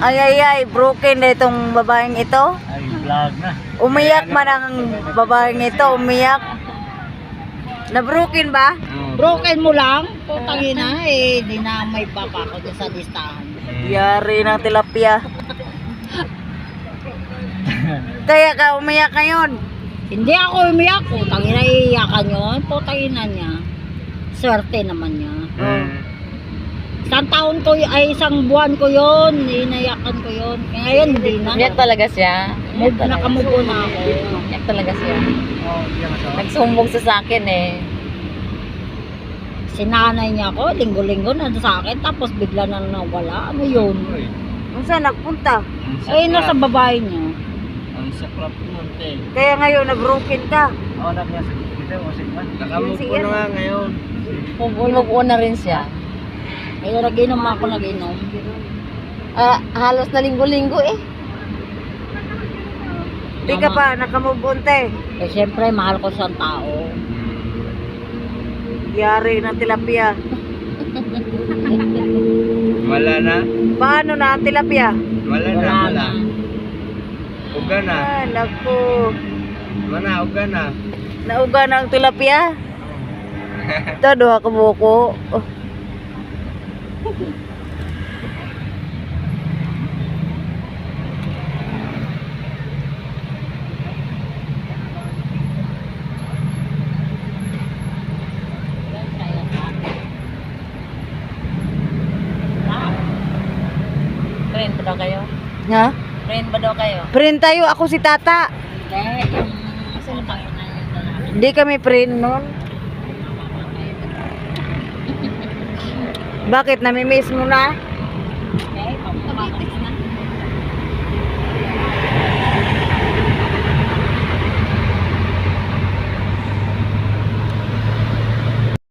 Ay, ay, ay, broken na itong babaeng ito. Ay, vlog na. Umiyak man ang babaeng ito, umiyak. Na-broken ba? Broken mo lang? Putangin na eh. Di na may papa ko dun sa listahan. Yari ng tilapia. Kaya ka umiyak ngayon. Hindi ako umiyak. Putangin na iiyakan yun. Putangin na niya. Swerte naman niya. Isang taon ko, ay isang buwan ko yun. Inayakan ko yun. Kaya ngayon hindi na. Umiyak talaga siya. Nakamubo na ako. Umiyak talaga siya. Oh, yan ako. Nagsumbong sa akin eh. Sinanay niya ako, linggo-linggo na sa akin. Tapos bigla na nawala. Ano yun? Kung saan nagpunta? Ay, nasa babae niya. Ang saklap mo, te. Kaya ngayon na-broken ka. Oo, nakaya sa dito. Nakamove Sige ko na na. nga ngayon. Mag-una rin siya. Ay, naginom ako, naginom. Halos na linggo-linggo eh. Di ka pa nakamove on, te. Eh, syempre, mahal ko siyang tao. Yari ng tilapia. Wala na. Paano na ang tilapia? Wala na, Wala wala. na. Uga na. Ah, naku. Mana, uga na. Nauga na ang tilapia. Ito, duha ka buko. Oh. Friend ba daw kayo? Ha? Friend ba daw kayo? Friend tayo, ako si Tata. Hindi, yung putangin na yung lalaki. Hindi kami friend nun. Bakit? Namimiss mo na?